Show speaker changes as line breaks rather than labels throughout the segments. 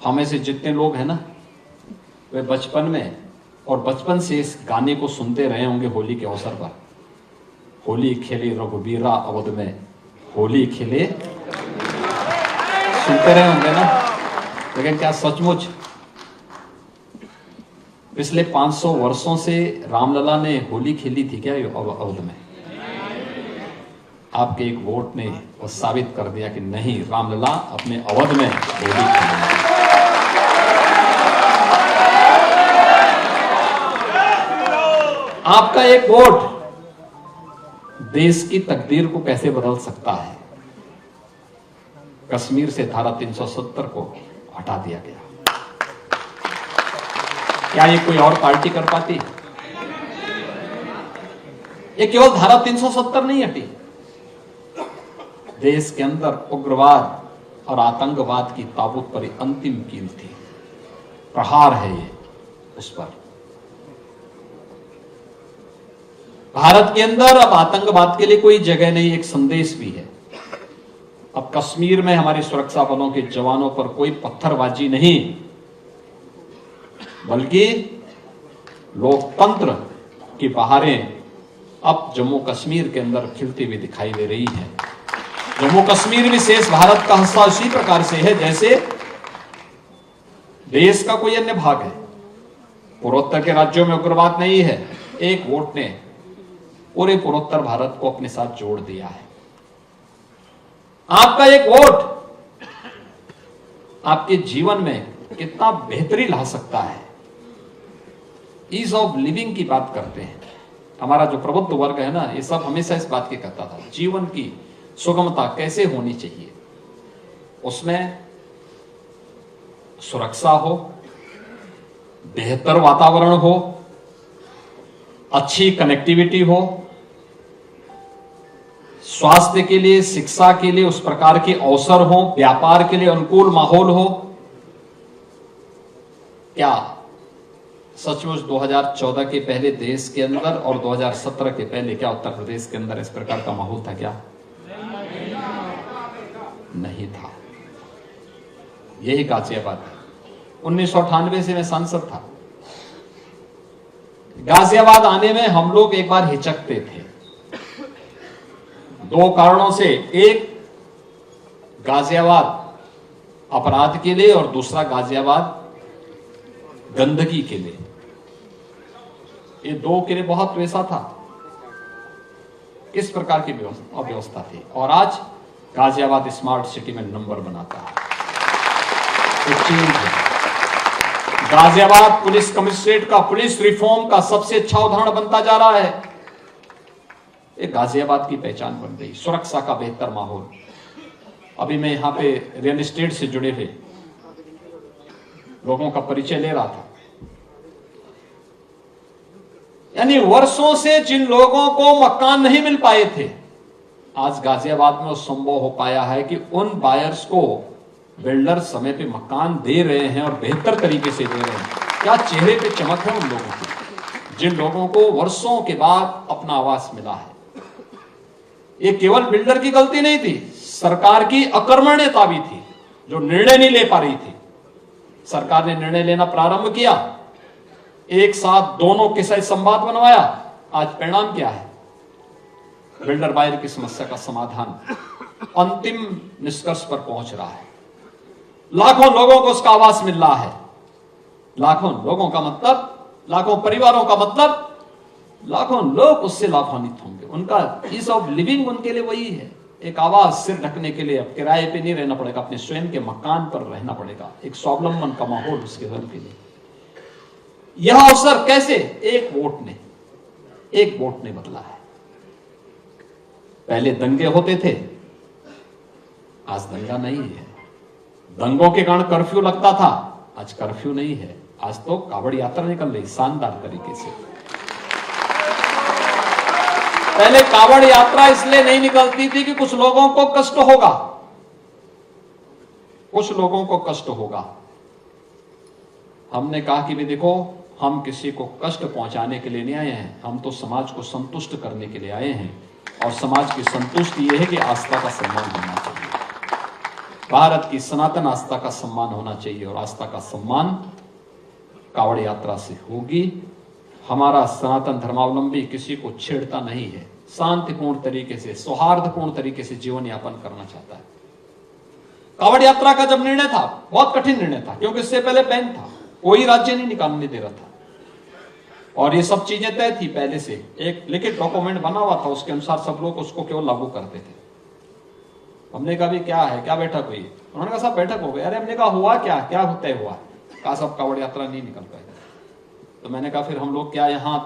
हमें से जितने लोग हैं ना, वे बचपन में और बचपन से इस गाने को सुनते रहे होंगे होली के अवसर पर। होली खेले रघुबीरा अवध में, होली खेले, सुनते रहे होंगे ना। लेकिन क्या सचमुच पिछले 500 वर्षों से रामलला ने होली खेली थी क्या अवध में? आपके एक वोट ने वो साबित कर दिया कि नहीं, रामलला अपने अवध में होली खेली। आपका एक वोट देश की तकदीर को कैसे बदल सकता है? कश्मीर से धारा 370 को हटा दिया गया। क्या ये कोई और पार्टी कर पाती? ये केवल धारा 370 नहीं हटी, देश के अंदर उग्रवाद और आतंकवाद की ताबूत पर अंतिम कील थी। प्रहार है ये उस पर। भारत के अंदर अब आतंकवाद के लिए कोई जगह नहीं। एक संदेश भी है, अब कश्मीर में हमारे सुरक्षा बलों के जवानों पर कोई पत्थरबाजी नहीं, बल्कि लोकतंत्र की बहारें अब जम्मू कश्मीर के अंदर खिलती हुई दिखाई दे रही है। जम्मू कश्मीर विशेष भारत का हिस्सा उसी प्रकार से है जैसे देश का कोई अन्य भाग है। पूर्वोत्तर के राज्यों में उग्रवाद नहीं है। एक वोट ने पूरे पूर्वोत्तर भारत को अपने साथ जोड़ दिया है। आपका एक वोट आपके जीवन में कितना बेहतरी ला सकता है। ईज ऑफ लिविंग की बात करते हैं। हमारा जो प्रबुद्ध वर्ग है ना, ये सब हमेशा इस बात की कहता था, जीवन की सुगमता कैसे होनी चाहिए। उसमें सुरक्षा हो, बेहतर वातावरण हो, अच्छी कनेक्टिविटी हो, स्वास्थ्य के लिए, शिक्षा के लिए उस प्रकार के अवसर हो, व्यापार के लिए अनुकूल माहौल हो। क्या सचमुच 2014 के पहले देश के अंदर और 2017 के पहले क्या उत्तर प्रदेश के अंदर इस प्रकार का माहौल था क्या? नहीं था। यही गाजियाबाद है। 1998 से मैं सांसद था। गाजियाबाद आने में हम लोग एक बार हिचकते थे, दो कारणों से। एक, गाजियाबाद अपराध के लिए, और दूसरा गाजियाबाद गंदगी के लिए। ये दो के लिए बहुत वैसा था। किस प्रकार की अव्यवस्था थी। और आज गाजियाबाद स्मार्ट सिटी में नंबर बनाता है। तो चेंज है। गाजियाबाद पुलिस कमिश्नरेट का, पुलिस रिफॉर्म का सबसे अच्छा उदाहरण बनता जा रहा है। एक गाजियाबाद की पहचान बन गई। सुरक्षा का बेहतर माहौल। अभी मैं यहां पे रियल एस्टेट से जुड़े हुए लोगों का परिचय ले रहा था। यानी वर्षों से जिन लोगों को मकान नहीं मिल पाए थे, आज गाजियाबाद में संभव हो पाया है कि उन बायर्स को बिल्डर समय पे मकान दे रहे हैं और बेहतर तरीके से दे रहे हैं। क्या चेहरे पे चमक है उन लोगों की, जिन लोगों को वर्षों के बाद अपना आवास मिला है। ये केवल बिल्डर की गलती नहीं थी, सरकार की अकर्मण्यता भी थी, जो निर्णय नहीं ले पा रही थी। सरकार ने निर्णय लेना प्रारंभ किया, एक साथ दोनों के साथ संवाद बनवाया। आज परिणाम क्या है? बिल्डर बायर की समस्या का समाधान अंतिम निष्कर्ष पर पहुंच रहा है। लाखों लोगों को उसका आवास मिल रहा है। लाखों लोगों का मतलब, लाखों परिवारों का मतलब, लाखों लोग उससे लाभान्वित होंगे। उनका ईज ऑफ लिविंग उनके लिए वही है। एक आवास, सिर ढकने के लिए अब किराए पे नहीं रहना पड़ेगा, अपने स्वयं के मकान पर रहना पड़ेगा। एक स्वावलंबन का माहौल उसके घर के लिए। यह अवसर कैसे? एक वोट ने बदला है। पहले दंगे होते थे, आज दंगा नहीं है। दंगों के कारण कर्फ्यू लगता था, आज कर्फ्यू नहीं है। आज तो कावड़ यात्रा निकल रही शानदार तरीके से। पहले कावड़ यात्रा इसलिए नहीं निकलती थी कि कुछ लोगों को कष्ट होगा, कुछ लोगों को कष्ट होगा। हमने कहा कि भी देखो, हम किसी को कष्ट पहुंचाने के लिए नहीं आए हैं, हम तो समाज को संतुष्ट करने के लिए आए हैं। और समाज की संतुष्टि यह है कि आस्था का सम्मान होना चाहिए। भारत की सनातन आस्था का सम्मान होना चाहिए और आस्था का सम्मान कावड़ यात्रा से होगी। हमारा सनातन धर्मावलंबी किसी को छेड़ता नहीं है, शांतिपूर्ण तरीके से, सौहार्दपूर्ण तरीके से जीवन यापन करना चाहता है। कावड़ यात्रा का जब निर्णय था, बहुत कठिन निर्णय था, क्योंकि इससे पहले बैन था, कोई राज्य नहीं निकालने दे रहा था और ये सब चीजें तय थी पहले से, एक लिखित डॉक्यूमेंट बना हुआ था, उसके अनुसार सब लोग उसको केवल लागू करते थे। हमने कहा भी क्या है, क्या बैठक हुई? उन्होंने कहा साहब बैठक हो गई। अरे हमने कहा हुआ क्या, क्या तय हुआ? कहा साहब कावड़ यात्रा नहीं निकल पाएगा। तो मैंने कहा फिर हम लोग क्या यहाँ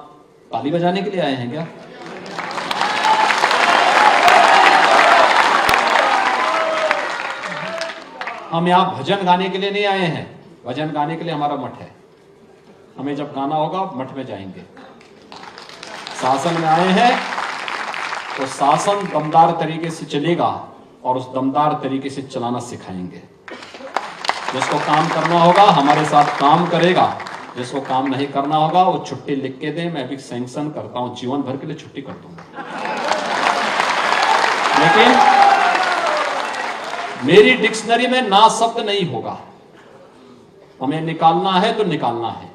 ताली बजाने के लिए आए हैं क्या? हम यहाँ भजन गाने के लिए नहीं आए हैं, भजन गाने के लिए हमारा मठ है, हमें जब गाना होगा मठ में जाएंगे। शासन में आए हैं तो शासन दमदार तरीके से चलेगा और उस दमदार तरीके से चलाना सिखाएंगे। जिसको काम करना होगा हमारे साथ काम करेगा, जिसको काम नहीं करना होगा वो छुट्टी लिख के दे, मैं भी सैंक्शन करता हूं, जीवन भर के लिए छुट्टी कर दूंगा। लेकिन मेरी डिक्शनरी में ना शब्द नहीं होगा, हमें निकालना है तो निकालना है।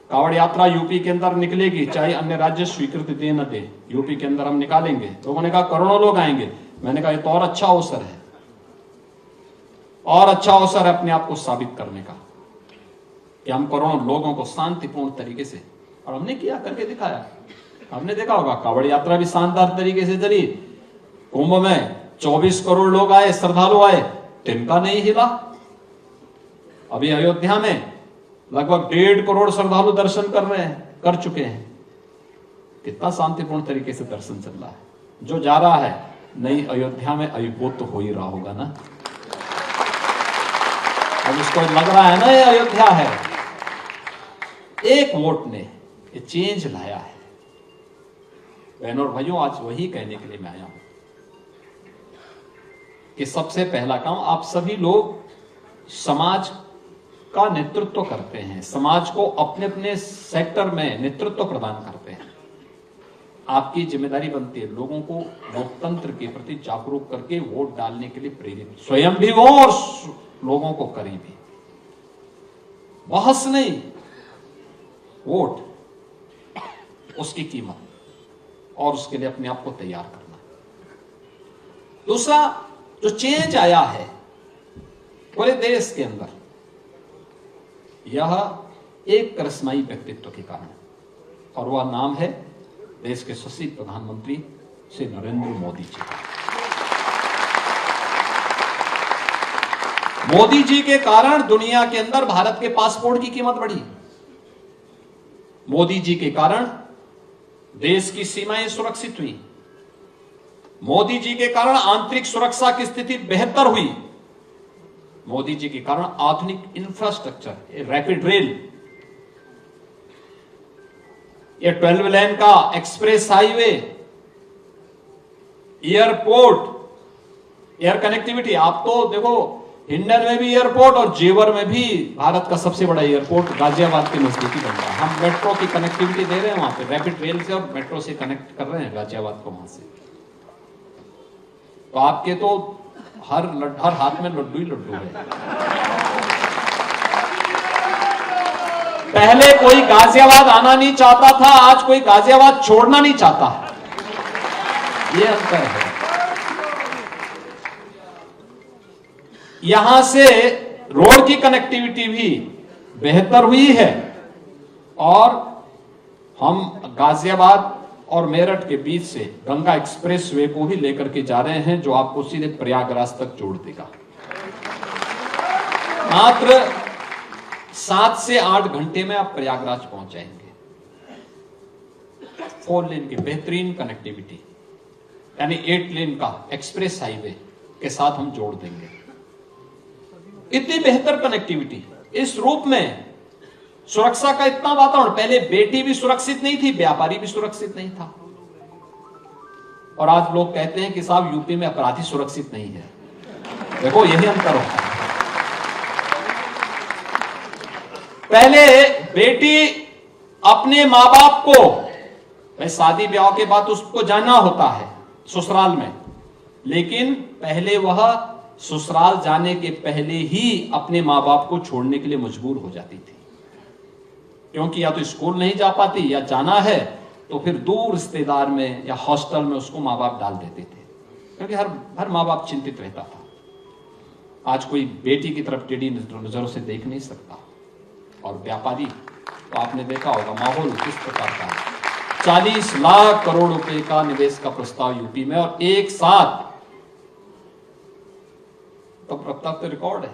कावड़ यात्रा यूपी के अंदर निकलेगी, चाहे अन्य राज्य स्वीकृति दे न दे, यूपी के अंदर हम निकालेंगे। लोगों ने कहा करोड़ों लोग आएंगे, मैंने कहा ये तो और अच्छा अवसर है, और अच्छा अवसर है अपने आप को साबित करने का कि हम करोड़ों लोगों को शांतिपूर्ण तरीके से, और हमने किया, करके दिखाया। हमने देखा होगा कावड़ यात्रा भी शानदार तरीके से चली। कुंभ में 24 करोड़ लोग आए, श्रद्धालु आए, तिनका नहीं हिला। अभी अयोध्या में लगभग 1.5 करोड़ श्रद्धालु दर्शन कर रहे हैं, कर चुके हैं। कितना शांतिपूर्ण तरीके से दर्शन चल रहा है। जो जा रहा है नई अयोध्या में अयुबोध तो हो ही रहा होगा ना। अब उसको लग रहा है ना ये अयोध्या है। एक वोट ने ये चेंज लाया है। बहनों और भाइयों, आज वही कहने के लिए मैं आया हूं कि सबसे पहला काम, आप सभी लोग समाज का नेतृत्व करते हैं, समाज को अपने अपने सेक्टर में नेतृत्व प्रदान करते हैं। आपकी जिम्मेदारी बनती है लोगों को लोकतंत्र के प्रति जागरूक करके वोट डालने के लिए प्रेरित, स्वयं भी हो और लोगों को करें भी। बहस नहीं, वोट, उसकी कीमत, और उसके लिए अपने आप को तैयार करना। दूसरा जो चेंज आया है पूरे देश के अंदर, यह एक करिश्माई व्यक्तित्व के कारण, और वह नाम है देश के यशस्वी प्रधानमंत्री श्री नरेंद्र मोदी जी। मोदी जी के कारण दुनिया के अंदर भारत के पासपोर्ट की कीमत बढ़ी। मोदी जी के कारण देश की सीमाएं सुरक्षित हुई। मोदी जी के कारण आंतरिक सुरक्षा की स्थिति बेहतर हुई। मोदी जी के कारण आधुनिक इंफ्रास्ट्रक्चर, रैपिड रेल, ये 12 लेन का express highway, airport, air connectivity. आप तो देखो हिंडन में भी एयरपोर्ट और जेवर में भी भारत का सबसे बड़ा एयरपोर्ट गाजियाबाद के नजदीकी बन रहा है। हम मेट्रो की कनेक्टिविटी दे रहे हैं वहां पे, रैपिड रेल से और मेट्रो से कनेक्ट कर रहे हैं गाजियाबाद को वहां से। तो आपके तो हर हाथ में लड्डू ही लड्डू है। पहले कोई गाजियाबाद आना नहीं चाहता था, आज कोई गाजियाबाद छोड़ना नहीं चाहता। ये अंतर है। यहां से रोड की कनेक्टिविटी भी बेहतर हुई है और हम गाजियाबाद और मेरठ के बीच से गंगा एक्सप्रेस वे को ही लेकर के जा रहे हैं, जो आपको सीधे प्रयागराज तक जोड़ देगा। मात्र 7 से 8 घंटे में आप प्रयागराज पहुंच जाएंगे। 4 लेन की बेहतरीन कनेक्टिविटी, यानी 8 लेन का एक्सप्रेस हाईवे के साथ हम जोड़ देंगे। इतनी बेहतर कनेक्टिविटी, इस रूप में सुरक्षा का इतना वातावरण। पहले बेटी भी सुरक्षित नहीं थी, व्यापारी भी सुरक्षित नहीं था, और आज लोग कहते हैं कि साहब यूपी में अपराधी सुरक्षित नहीं है। देखो यही अंतर होता है। पहले बेटी अपने मां बाप को, भाई शादी ब्याह के बाद उसको जाना होता है ससुराल में, लेकिन पहले वह ससुराल जाने के पहले ही अपने माँ बाप को छोड़ने के लिए मजबूर हो जाती थी, क्योंकि या तो स्कूल नहीं जा पाती या जाना है तो फिर दूर रिश्तेदार में या हॉस्टल में उसको माँ बाप डाल देते थे, क्योंकि हर माँ बाप चिंतित रहता था। आज कोई बेटी की तरफ टेढ़ी नजरों से देख नहीं सकता। और व्यापारी तो आपने देखा होगा माहौल किस प्रकार का है। 40 लाख करोड़ रुपए का निवेश का प्रस्ताव यूपी में, और एक साथ तो अब तो रिकॉर्ड है।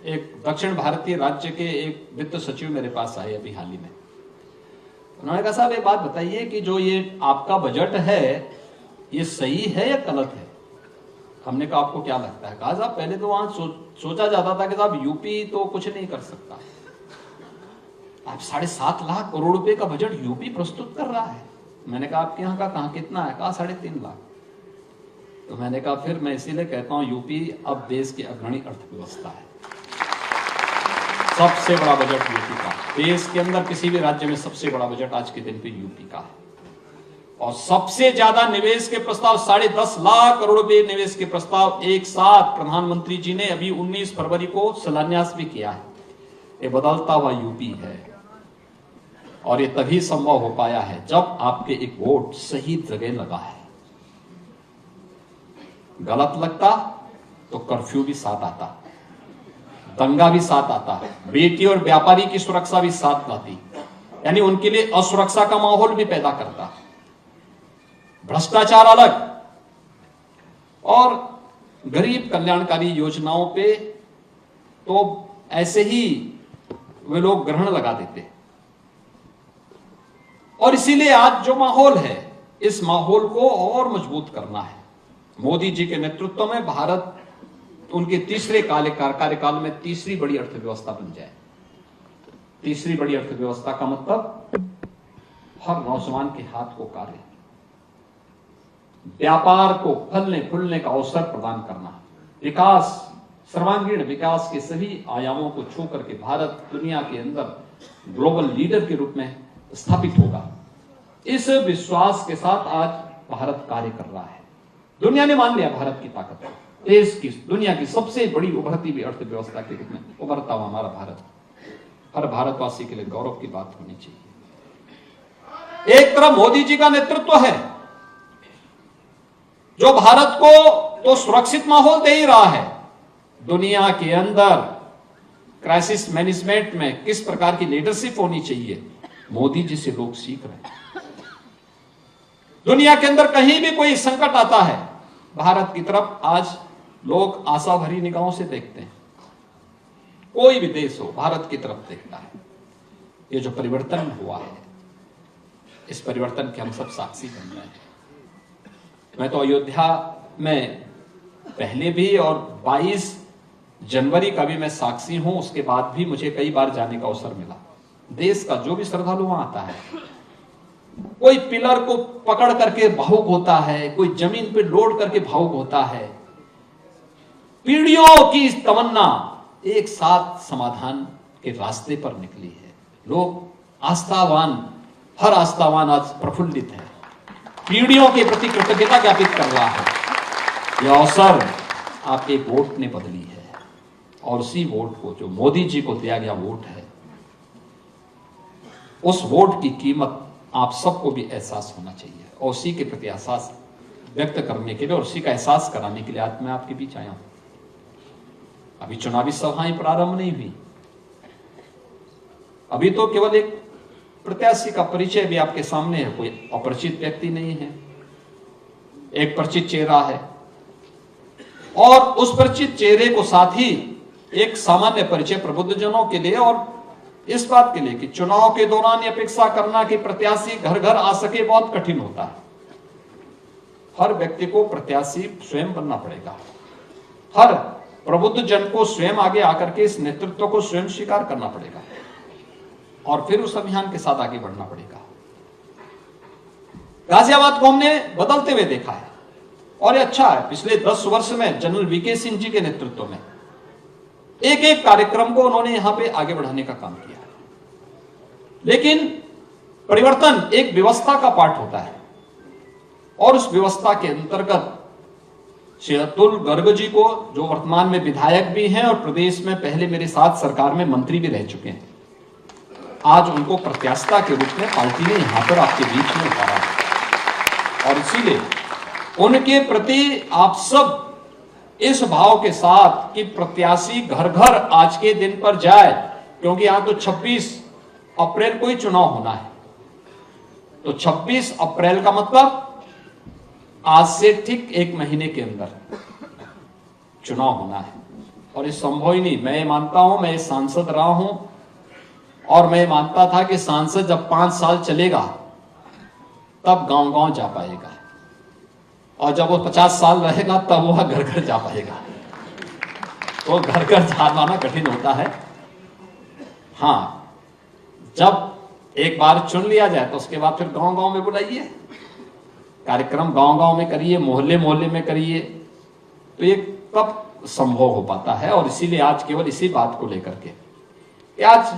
एक दक्षिण भारतीय राज्य के एक वित्त सचिव मेरे पास आए अभी हाल ही में। उन्होंने कहा साहब एक बात बताइए कि जो ये आपका बजट है ये सही है या गलत है? हमने कहा आपको क्या लगता है? कहा साहब पहले तो वहां सोचा जाता था कि साहब यूपी तो कुछ नहीं कर सकता, आप 7.5 लाख करोड़ रुपए का बजट यूपी प्रस्तुत कर रहा है। मैंने कहा आपके यहाँ का कहां कितना है? कहा 3.5 लाख। तो मैंने कहा फिर मैं इसीलिए कहता हूं यूपी अब देश की अग्रणी अर्थव्यवस्था है। सबसे बड़ा बजट यूपी का, देश के अंदर किसी भी राज्य में सबसे बड़ा बजट आज के दिन पे यूपी का है। और सबसे ज्यादा निवेश के प्रस्ताव 10.5 लाख करोड़ रुपए निवेश के प्रस्ताव एक साथ प्रधानमंत्री जी ने अभी 19 फरवरी को शिलान्यास भी किया है। ये बदलता हुआ यूपी है, और ये तभी संभव हो पाया है जब आपके एक वोट सही जगह लगा है। गलत लगता तो कर्फ्यू भी साथ आता, दंगा भी साथ आता, बेटी और व्यापारी की सुरक्षा भी साथ लाती, यानी उनके लिए असुरक्षा का माहौल भी पैदा करता। भ्रष्टाचार अलग, और गरीब कल्याणकारी योजनाओं पे तो ऐसे ही वे लोग ग्रहण लगा देते। और इसीलिए आज जो माहौल है, इस माहौल को और मजबूत करना है। मोदी जी के नेतृत्व में भारत उनके तीसरे कार्यकाल में तीसरी बड़ी अर्थव्यवस्था बन जाए। तीसरी बड़ी अर्थव्यवस्था का मतलब हर नौजवान के हाथ को कार्य, व्यापार को फलने फूलने का अवसर प्रदान करना, विकास, सर्वांगीण विकास के सभी आयामों को छू करके भारत दुनिया के अंदर ग्लोबल लीडर के रूप में स्थापित होगा। इस विश्वास के साथ आज भारत कार्य कर रहा है। दुनिया ने मान लिया भारत की ताकत को, देश की, दुनिया की सबसे बड़ी उभरती हुई अर्थव्यवस्था के रूप में उभरता हुआ हमारा भारत, हर भारतवासी के लिए गौरव की बात होनी चाहिए। एक तरफ मोदी जी का नेतृत्व है जो भारत को तो सुरक्षित माहौल दे ही रहा है, दुनिया के अंदर क्राइसिस मैनेजमेंट में किस प्रकार की लीडरशिप होनी चाहिए मोदी जी से लोग सीख रहे हैं। दुनिया के अंदर कहीं भी कोई संकट आता है, भारत की तरफ आज लोग आशा भरी निगाहों से देखते हैं। कोई भी देश हो भारत की तरफ देखता है। ये जो परिवर्तन हुआ है, इस परिवर्तन के हम सब साक्षी बन रहे हैं। मैं तो अयोध्या में पहले भी और 22 जनवरी का भी मैं साक्षी हूं, उसके बाद भी मुझे कई बार जाने का अवसर मिला। देश का जो भी श्रद्धालु वहां आता है, कोई पिलर को पकड़ करके भावुक होता है, कोई जमीन पे लोड करके भावुक होता है। पीढ़ियों की इस तमन्ना एक साथ समाधान के रास्ते पर निकली है। लोग आस्थावान, हर आस्थावान आज प्रफुल्लित है, पीढ़ियों के प्रति कृतज्ञता ज्ञापित कर रहा है। यह अवसर आपके वोट ने बदली है, और उसी वोट को, जो मोदी जी को दिया गया वोट है, उस वोट की कीमत आप सबको भी एहसास होना चाहिए। और उसी के प्रति एहसास व्यक्त करने के लिए और उसी का एहसास कराने के लिए आज मैं आपके बीच आया हूं। अभी चुनावी सभाएं प्रारंभ नहीं हुई, अभी तो केवल एक प्रत्याशी का परिचय भी आपके सामने है। कोई अपरिचित व्यक्ति नहीं है, एक परिचित चेहरा है, और उस परिचित चेहरे को साथ ही एक सामान्य परिचय प्रबुद्धजनों के लिए, और इस बात के लिए कि चुनाव के दौरान अपेक्षा करना कि प्रत्याशी घर घर आ सके बहुत कठिन होता है। हर व्यक्ति को प्रत्याशी स्वयं बनना पड़ेगा। हर प्रबुद्ध जन को स्वयं आगे आकर के इस नेतृत्व को स्वयं स्वीकार करना पड़ेगा, और फिर उस अभियान के साथ आगे बढ़ना पड़ेगा। गाजियाबाद को हमने बदलते हुए देखा है, और ये अच्छा है। पिछले 10 वर्ष में जनरल वीके सिंह जी के नेतृत्व में एक एक कार्यक्रम को उन्होंने यहां पे आगे बढ़ाने का काम किया। लेकिन परिवर्तन एक व्यवस्था का पार्ट होता है, और उस व्यवस्था के अंतर्गत श्री अतुल गर्ग जी को, जो वर्तमान में विधायक भी हैं और प्रदेश में पहले मेरे साथ सरकार में मंत्री भी रह चुके हैं, आज उनको प्रत्याशिता के रूप में पार्टी ने यहां पर आपके बीच में उतारा है। और इसीलिए उनके प्रति आप सब इस भाव के साथ कि प्रत्याशी घर घर आज के दिन पर जाए, क्योंकि यहां तो 26 अप्रैल को ही चुनाव होना है। तो 26 अप्रैल का मतलब आज से ठीक 1 महीने के अंदर चुनाव होना है। और ये संभव ही नहीं, मैं मानता हूं, मैं सांसद रहा हूं और मैं मानता था कि सांसद जब 5 साल चलेगा तब गांव गांव जा पाएगा, और जब वो 50 साल रहेगा तब वह घर घर जा पाएगा। तो घर घर जाना कठिन होता है। हाँ, जब एक बार चुन लिया जाए तो उसके बाद फिर गांव गांव में बुलाइए, कार्यक्रम गांव गांव में करिए, मोहल्ले मोहल्ले में करिए, तो ये तब संभव हो पाता है। और इसीलिए आज केवल इसी बात को लेकर के कि आज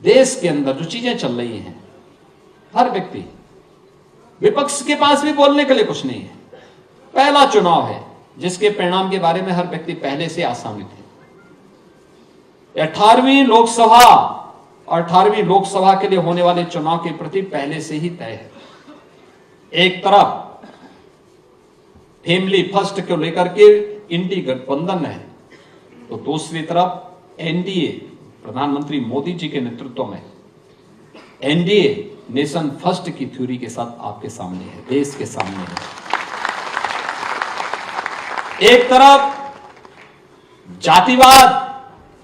देश के अंदर जो चीजें चल रही हैं, हर व्यक्ति, विपक्ष के पास भी बोलने के लिए कुछ नहीं है। पहला चुनाव है जिसके परिणाम के बारे में हर व्यक्ति पहले से आसानित है। 18वीं लोकसभा और 18वीं लोकसभा के लिए होने वाले चुनाव के प्रति पहले से ही तय है। एक तरफ फैमिली फर्स्ट को लेकर के इंडी गठबंधन है, तो दूसरी तरफ एनडीए प्रधानमंत्री मोदी जी के नेतृत्व में एनडीए नेशन फर्स्ट की थ्योरी के साथ आपके सामने है, देश के सामने है। एक तरफ जातिवाद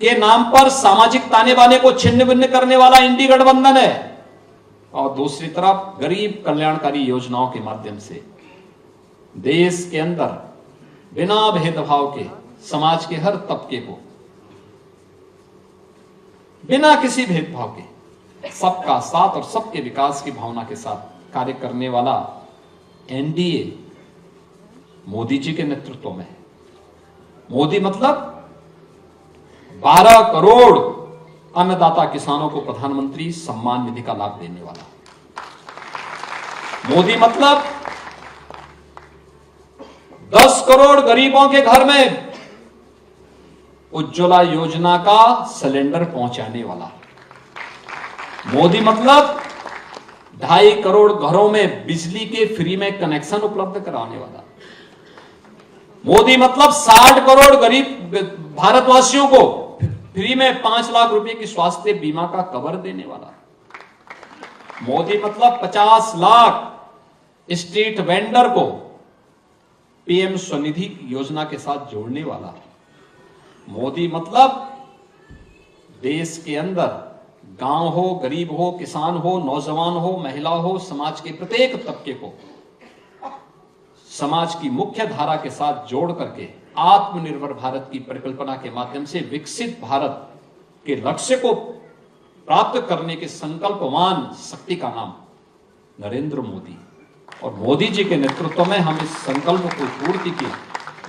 के नाम पर सामाजिक ताने बाने को छिन्न भिन्न करने वाला इंडी गठबंधन है, और दूसरी तरफ गरीब कल्याणकारी योजनाओं के माध्यम से देश के अंदर बिना भेदभाव के समाज के हर तबके को बिना किसी भेदभाव के सबका साथ और सबके विकास की भावना के साथ कार्य करने वाला एनडीए मोदी जी के नेतृत्व में है। मोदी मतलब 12 करोड़ अन्नदाता किसानों को प्रधानमंत्री सम्मान निधि का लाभ देने वाला। मोदी मतलब 10 करोड़ गरीबों के घर में उज्ज्वला योजना का सिलेंडर पहुंचाने वाला। मोदी मतलब 2.5 करोड़ घरों में बिजली के फ्री में कनेक्शन उपलब्ध कराने वाला। मोदी मतलब 60 करोड़ गरीब भारतवासियों को फ्री में 5 लाख रुपए की स्वास्थ्य बीमा का कवर देने वाला। मोदी मतलब 50 लाख स्ट्रीट वेंडर को पीएम स्वनिधि योजना के साथ जोड़ने वाला। मोदी मतलब देश के अंदर गांव हो, गरीब हो, किसान हो, नौजवान हो, महिला हो, समाज के प्रत्येक तबके को समाज की मुख्य धारा के साथ जोड़ करके आत्मनिर्भर भारत की परिकल्पना के माध्यम से विकसित भारत के लक्ष्य को प्राप्त करने के संकल्पवान शक्ति का नाम नरेंद्र मोदी। और मोदी जी के नेतृत्व में हम इस संकल्प को पूर्ति के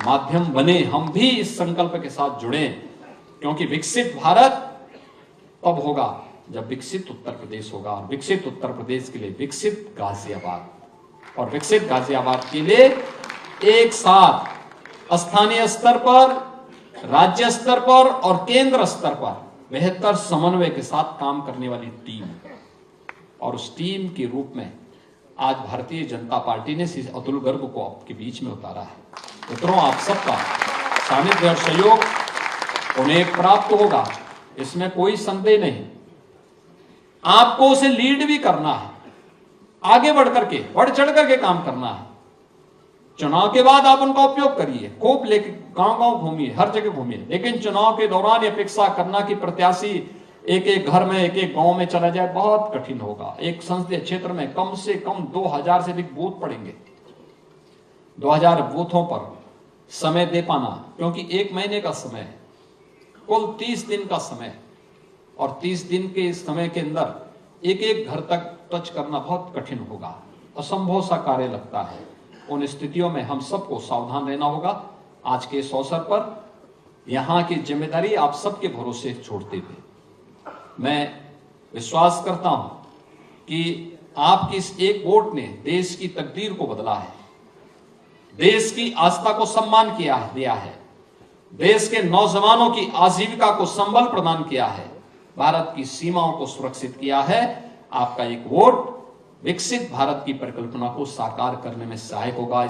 माध्यम बने, हम भी इस संकल्प के साथ जुड़े, क्योंकि विकसित भारत तब होगा जब विकसित उत्तर प्रदेश होगा, और विकसित उत्तर प्रदेश के लिए विकसित गाजियाबाद, और विकसित गाजियाबाद के लिए एक साथ स्थानीय स्तर पर, राज्य स्तर पर और केंद्र स्तर पर बेहतर समन्वय के साथ काम करने वाली टीम, और उस टीम के रूप में आज भारतीय जनता पार्टी ने श्री अतुल गर्ग को आपके बीच में उतारा है। मित्रों, आप सबका सानिध्य और सहयोग उन्हें प्राप्त होगा, इसमें कोई संदेह नहीं। आपको उसे लीड भी करना है, आगे बढ़ करके, बढ़ चढ़ करके काम करना है। चुनाव के बाद आप उनका उपयोग करिए, खूब लेके गांव गांव घूमिए, हर जगह घूमिए, लेकिन चुनाव के दौरान अपेक्षा करना कि प्रत्याशी एक एक घर में, एक एक गांव में चला जाए, बहुत कठिन होगा। एक संसदीय क्षेत्र में कम से कम 2000 से अधिक बूथ पड़ेंगे। 2000 बूथों पर समय दे पाना, क्योंकि 1 महीने का समय है, कुल 30 दिन का समय, और 30 दिन के समय के अंदर एक एक घर तक टच करना बहुत कठिन होगा, असंभव सा कार्य लगता है। उन स्थितियों में हम सबको सावधान रहना होगा। आज के इस अवसर पर यहां की जिम्मेदारी आप सबके भरोसे छोड़ते हुए मैं विश्वास करता हूं कि आपकी इस एक वोट ने देश की तकदीर को बदला है। देश की आस्था को सम्मान दिया है, देश के नौजवानों की आजीविका को संबल प्रदान किया है, भारत की सीमाओं को सुरक्षित किया है। आपका एक वोट विकसित भारत की परिकल्पना को साकार करने में सहायक होगा।